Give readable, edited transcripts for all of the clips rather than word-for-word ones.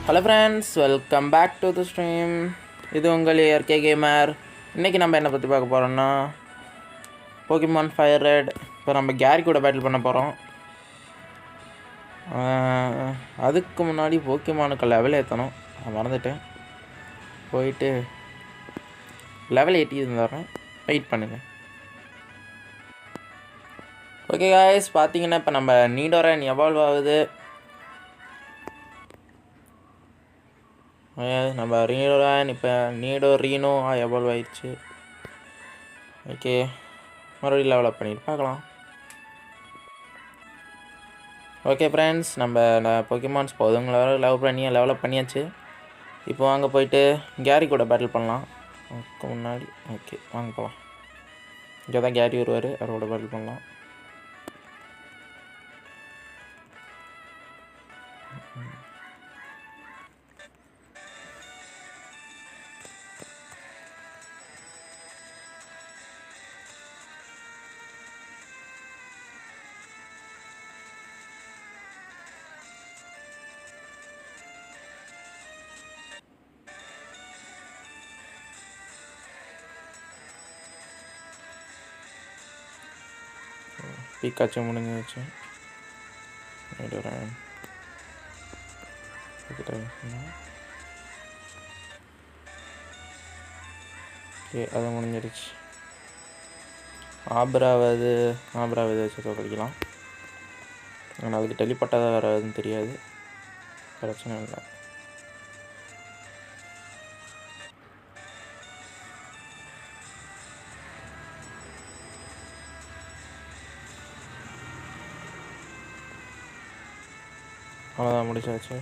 Hello friends, welcome back to the stream. இது உங்கள் ARK gamer. இன்றைக்கி நம்ம என்ன பற்றி பார்க்க போகிறோம்னா போக்கிமான் ஃபயர் ரெட். இப்போ நம்ம கேரி கூட பேட்டில் பண்ண போகிறோம். அதுக்கு முன்னாடி போக்கிமானுக்கு லெவல் ஏற்றணும், மறந்துட்டேன். போயிட்டு லெவல் 80 இருந்துடுறேன், வெயிட் பண்ணுங்கள். ஓகே காய்ஸ், பார்த்தீங்கன்னா இப்போ நம்ம நீடோரன் எவால்வ் ஆகுது. நம்ம ரீனோரான் இப்போ ரீனோ எவால்வ் ஆயிடுச்சு. ஓகே, மறுபடியும் லெவலப் பண்ணிட்டு பார்க்கலாம். ஓகே ஃப்ரெண்ட்ஸ், நம்ம போக்கிமான்ஸ் போதுங்களா லெவலப் பண்ணியாச்சு. இப்போ வாங்க போயிட்டு கேரி கூட பேட்டில் பண்ணலாம். அதுக்கு முன்னாடி ஓகே வாங்க போகலாம். இங்கே தான் கேரி வருவார், அவரோட பேட்டில் பண்ணலாம். பிகாச்சு முடிஞ்சிச்சு. ஓகே, அது முடிஞ்சிடுச்சு. ஆப்ராவது வச்சு கழிக்கலாம். ஆனால் அதுக்கு டெலிபட்டாக வேறு எதுவும் தெரியாது, பிரச்சனை இல்லை. அவ்வளோதான், முடிச்சாச்சு.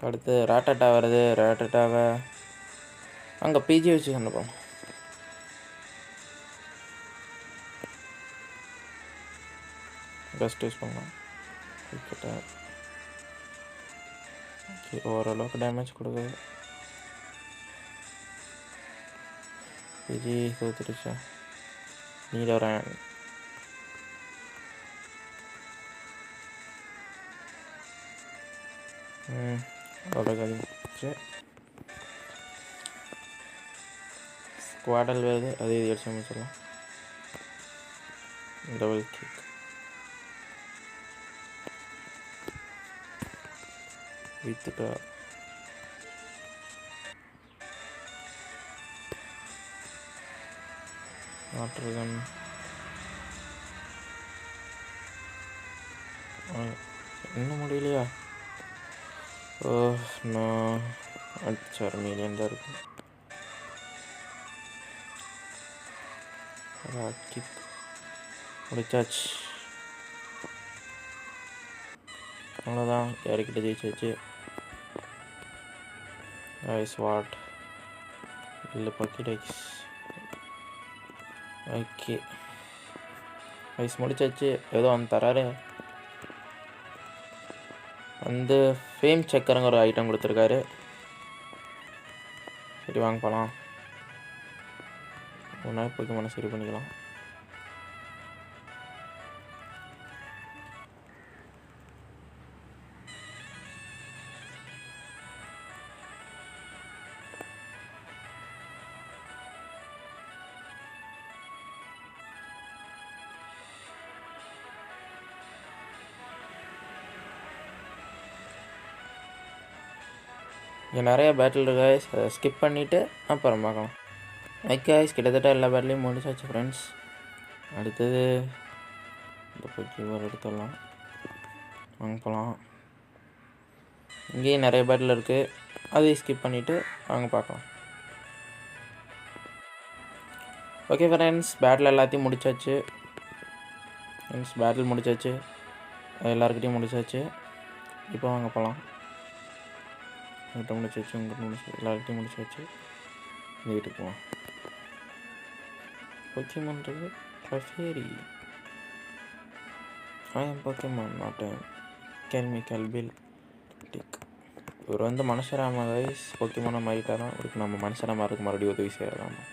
அடுத்து ராட்டட்டா வருது. ராட்டட்டாவை அங்கே பிஜி வச்சு சண்டை போகலாம். பெஸ்ட் யூஸ் பண்ணலாம். ஓகே, ஓரளவுக்கு டேமேஜ் கொடுக்குது. பிஜி தோத்துடுச்சா? நீடோரன் அவ்வளோ ஸ்குவாடல் வருது, அது இது அடிச்சு முடிச்சிடலாம். Double kick. வித்துட்டா வாட்டர்கன். இன்னும் முடியலையா? ஓ நான் அடிச்சார் மீடியம் தான் இருக்கும். கிக் முடிச்சாச்சு. அவ்வளோதான், யாருக்கிட்ட ஜெயிச்சாச்சு. ஐஸ் வாட் இல்லை பக்கிடைக்ஸ். ஓகே, ஐஸ் முடிச்சாச்சு. ஏதோ அந்த தராரு வந்து ஃபேம் செக்கருங்கிற ஒரு ஐட்டம் கொடுத்துருக்காரு. சரி வாங்க போகலாம். ஒரு நாள் போக்கிமானை சரி பண்ணிக்கலாம். இங்கே நிறைய பேட்டில் இருக்கு, அதை ஸ்கிப் பண்ணிவிட்டு அப்புறம் பார்க்கலாம். ஓகே கிட்டத்தட்ட எல்லா பேட்டிலையும் முடிச்சாச்சு ஃப்ரெண்ட்ஸ். அடுத்தது இந்த போக்கிமான் எடுத்துடலாம், வாங்க போகலாம். இங்கேயும் நிறைய பேட்டில் இருக்குது, அதையும் ஸ்கிப் பண்ணிவிட்டு வாங்க பார்க்கலாம். ஓகே ஃப்ரெண்ட்ஸ், பேட்டில் எல்லாத்தையும் முடிச்சாச்சு. பேட்டில் முடிச்சாச்சு, எல்லாருக்கிட்டையும் முடிச்சாச்சு. இப்போ வாங்க போகலாம். உங்கள்கிட்ட முடிச்சாச்சு, உங்கள்கிட்ட முடிச்சு, எல்லார்கிட்டையும் முடிச்சாச்சு. இந்த வீட்டுக்கு போவோம். போக்கிமான்றது கஃபேரி. போக்கிமான் நாட் கெமிக்கல் பில் டிக். இவர் வந்து மனுஷராம கைஸ் போக்கிமானை மாறிட்டாராம். இவருக்கு நம்ம மனுஷராக மாறதுக்கு மறுபடியும் உதவி செய்யலாமா?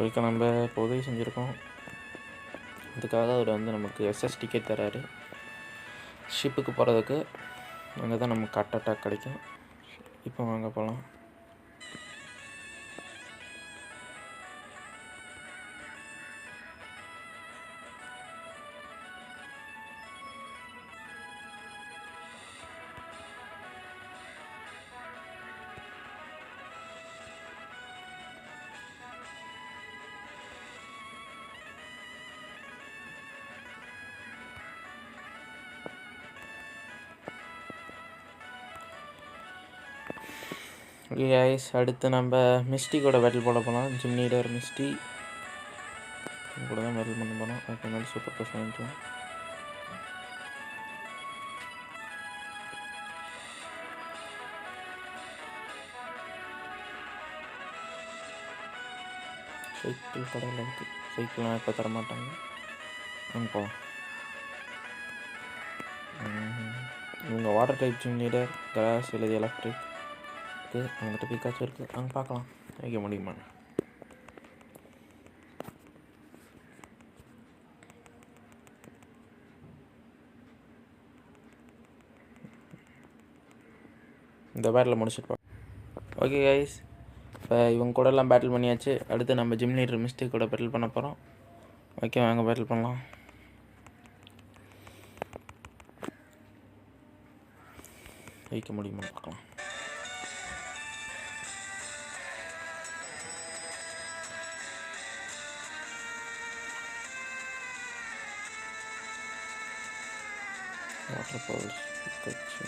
அதுக்கு நம்ம இப்போ உதவி செஞ்சுருக்கோம். அதுக்காக அவர் வந்து நமக்கு எஸ்எஸ் டிக்கெட் தராரு ஷிப்புக்கு போகிறதுக்கு. அங்கே தான் நமக்கு கட் அட்டாக் கிடைக்கும். இப்போ வாங்க போகலாம். ஓகே கைஸ், அடுத்து நம்ம மிஸ்டி கூட பேட்டில் போட போகலாம். ஜிம் லீடர் மிஸ்டி கூட தான் பேட்டில் பண்ண போகிறோம். அதுக்கு முன்னாடி சூப்பர் பஸ் பண்ணிக்கலாம். சைக்கிள் கடையில் இருக்குது. சைக்கிள்லாம் இப்போ தர மாட்டாங்க. அங்கே போகலாம். இவங்க water type gym leader, grass இல்லை எலக்ட்ரிக் இருக்குது. அவங்ககிட்ட பிக்காச்சும் இருக்குது. அங்கே பார்க்கலாம் வைக்க முடியுமா. இந்த பேட்டில் முடிச்சுட்டு ஓகே கைஸ், இப்போ இவங்க கூடலாம் பேட்டில் பண்ணியாச்சு. அடுத்து நம்ம ஜிம் லீடர் மிஸ்டேக் கூட பேட்டில் பண்ண போகிறோம். ஓகே வாங்க பேட்டில் பண்ணலாம். வைக்க முடியுமா பார்க்கலாம். வாட்டர் பவுல்ஸ் கட்சி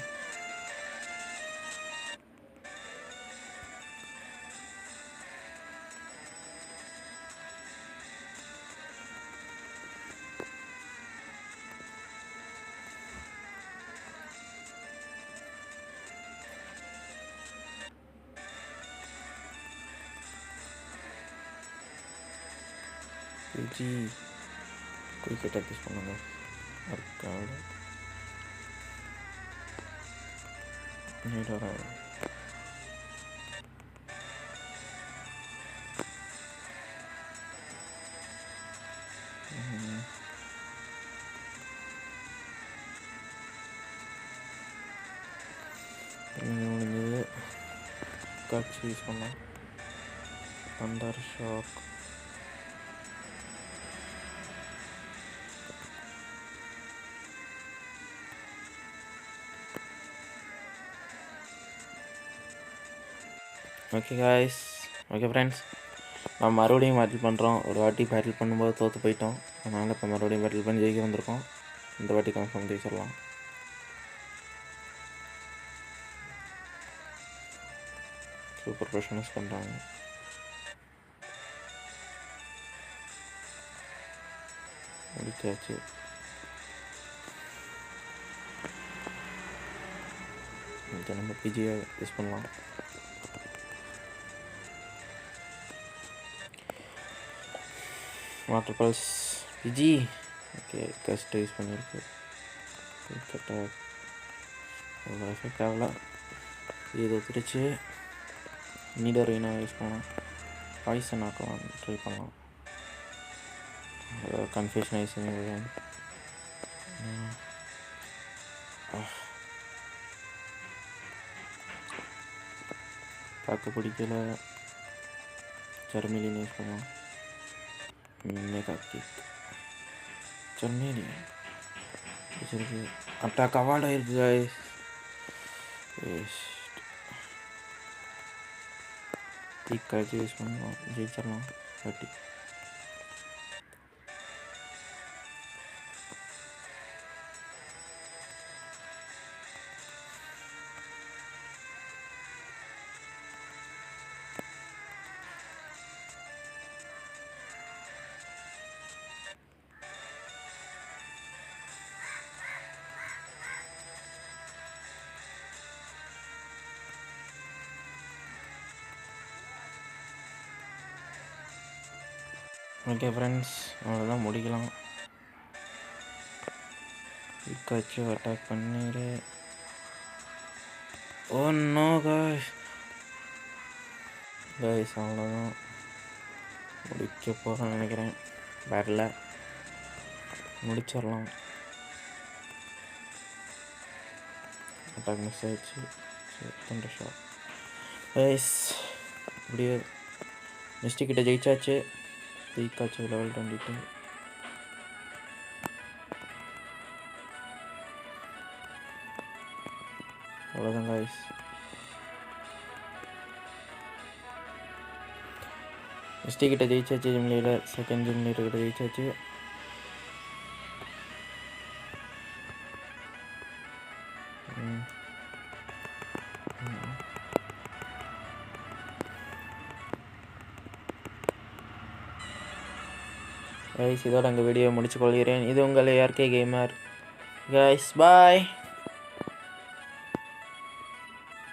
ஜி குயிக்கெட் அட்ஜஸ்ட் பண்ணுங்க. ஒர்க்காடு நீட் வர முடிஞ்சது. காட்சி யூஸ் பண்ணலாம். Thunder shock okay guys. Okay friends, நம்ம மறுபடியும் பேட்டில் பண்ணுறோம். ஒரு வாட்டி பேட்டில் பண்ணும்போது தோற்று போயிட்டோம். அதனால் இப்போ மறுபடியும் பேட்டில் பண்ணி ஜெயிக்க வந்திருக்கோம். இந்த வாட்டி கன்ஃபார்ம் ஜெயிச்சிடலாம். சூப்பர் ப்ரொஃபஷனல்ஸ் பண்ணுறாங்க. முடிச்சாச்சு. இதை நம்ம பிஜியை யூஸ் பண்ணலாம். வாட்டர் பல்ஸ் பிஜி ஓகே கஸ்ட் யூஸ் பண்ணியிருக்கு. கரெக்டாக அவ்வளோ எஃபெக்ட் ஆகல. இது ஒத்துருச்சு. நீடர் வீணாக யூஸ் பண்ணலாம். பாய்சன் ஆக்கலாம் ட்ரை பண்ணலாம். கன்ஃபியூஷனைசிங் பார்க்க பிடிக்கல. ஜெர்மிலின் யூஸ் பண்ணலாம். மெகா கிக் ஜெர்மிலி வச்சிருக்கு. அட்டாக் அவார்ட் ஆயிருக்கு கைஸ். கிக்காச்சு யூஸ் பண்ணுவோம். ஜெயிச்சிடலாம். பட்டி ஓகே ஃப்ரெண்ட்ஸ், அவ்வளோதான் முடிக்கலாம். பிக்காச்சு அட்டாக் பண்ணிடு. ஓ நோ கைஸ், அவ்வளோதான். முடிக்க போகிறேன்னு நினைக்கிறேன். வரல, முடிச்சிடலாம். அட்டாக் மிஸ் ஆயிடுச்சு. Thunder shot. கைஸ் இப்படியே மிஸ்டேக்கிட்ட ஜெயிச்சாச்சு. லெவல் 22. அவ்வளோதான் கைஸ். மிஸ்டேக்கிட்ட ஜெயிச்சாச்சு. ஜிம் லீடர் செகண்ட் ஜிம் லீடர்கிட்ட ஜெயிச்சாச்சு. கைஸ் இதோட எங்கள் வீடியோ முடிச்சு கொள்கிறேன். இது உங்கள் ARK கேமர். Guys bye.